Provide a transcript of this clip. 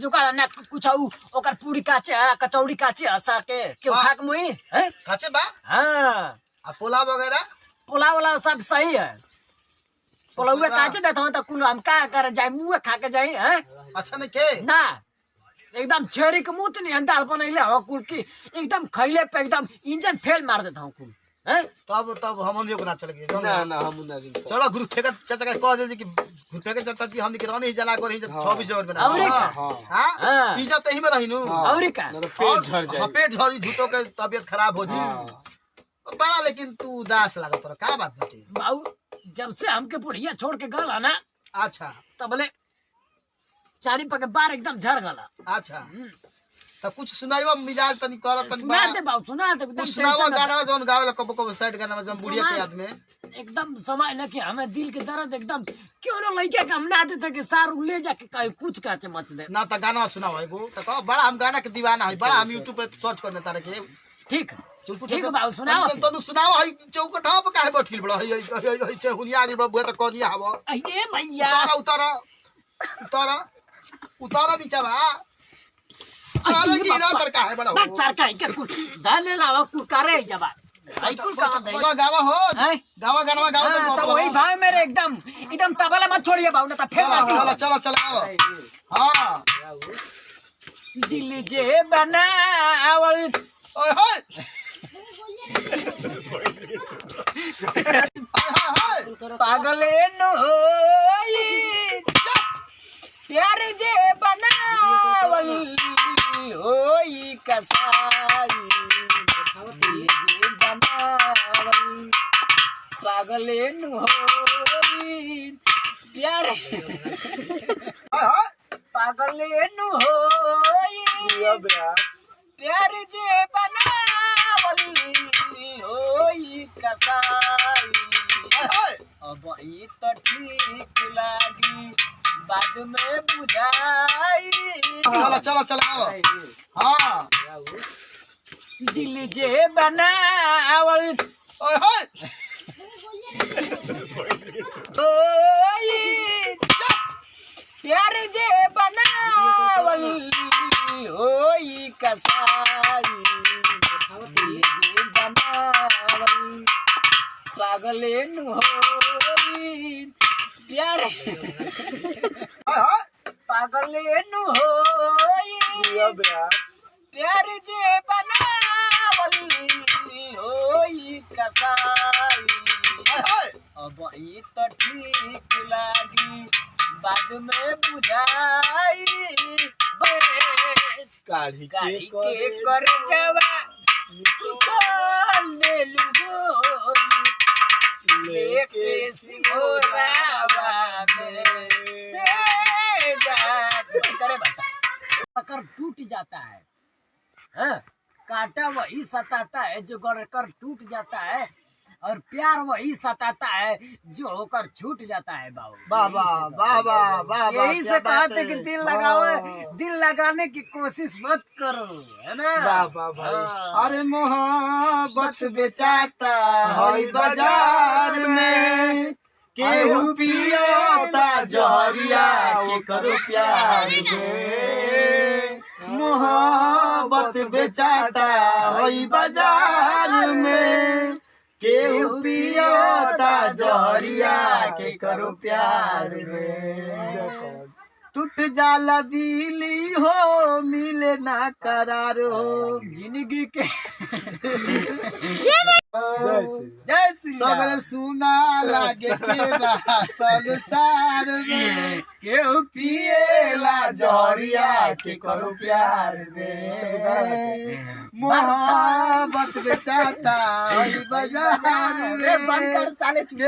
जुगाड़ ना कुछ ओकर पूरी काचे कचौड़ी काचे सार के क्यों खा के मुई है काचे बा। हां आ पुलाव वगैरह पुलाव वाला सब सही है। पुलाव में काचे देता हूं त कुल हम का कर जाई मुंह खा के जाई है। अच्छा नहीं के ना एकदम छेरी के मुंह नहीं दाल बनैले हो कुल की एकदम खैले पे एकदम इंजन फेल मार देता हूं कुल है। तब हम लोग ना चल गए ना हम ना चलो गुरु ठेका चाचा का कह दे कि गुरु ठेका चाचा जी हमनी के रहनी जला को रही 26 जगह में औरे का हां इज्जत ही में रहीनु औरे का पेट झड़ जाए पेट झड़ी झूठो के तबीयत खराब हो जी बड़ा। लेकिन तू उदास लगा तोरा का बात बाटे बाऊ जब से हमके बुढ़िया छोड़ के गला ना अच्छा तबले चारी पके बार एकदम झर गला। अच्छा तो कुछ सुनाइबा मिजाज तनी कर तनी सुना दे बाऊ सुना दे एकदम सुनावा गाना जोन गावेला कब कब साइड गाना में जब बुढ़िया के याद में एकदम समय लगे हमें दिल के दर्द एकदम क्यों न लइके के हम ना देते कि सार ले जाके कहीं कुछ काचे मच दे ना त गाना सुनाओ एगो त कह बड़ा हम गाना के दीवाना है बड़ा हम YouTube पे सर्च करने तारे के ठीक चुप ठीक बाऊ सुनाओ तनु सुनाओ है चौकठा पे काहे बैठिल बड़ा है चहुनिया जी बुआ त कोनिया हबो अये भैया उतारा उतारा नीचे बा अरे गिरा तर काहे बड़ा बस सरकार के कुछ डाले लावा कुल करे जबा आई कुल काम दे गावा हो गावा गाना गावा तो वही भाई मेरे एकदम एकदम तबला मत छोड़िए बाऊ ना तो फेल ना चलो हां दिल जे बनावल ओए होय पागले नो प्यार जे बनावल होई कसाई जे बनावल पागले नो होई प्यार पागले नो होई प्यार जे बनावल होई कसाई अब ई तो ठीक लागी बाद में बुझाई चलो हां दिल जे बनावल ओए होय होई प्यार जे बनावल होई कसाई जे बनावल पागले नु होई प्यार पागले नु होई प्यार जे बनावल होई कसाई अब ई तो ठीक लागी बाद में बुझाई काढ़ी के कर जवा निकाल दे लुगोरी लेके सिंगोरावा में करे बता कर टूट जाता है हाँ? कांटा वही सताता है जो कर टूट जाता है और प्यार वही सताता है जो होकर छूट जाता है वाह यही से कहते कि दिल लगाने की कोशिश मत करो है ना। अरे मोहब्बत बेचाता है बाजार में केहू पियोता जहरिया के करो प्यार में मोहब्बत बेचाता है बाजार में केहू पियोता जहरिया के करो प्यार में टूट जाला दिली हो मिले ना करार हो जिंदगी के जय श्री सगर सुना लागे के बा संसार में केहू पिएला जहरिया के करो प्यार में मोहब्बत बेचाता है बाजार में बनकर साले चुप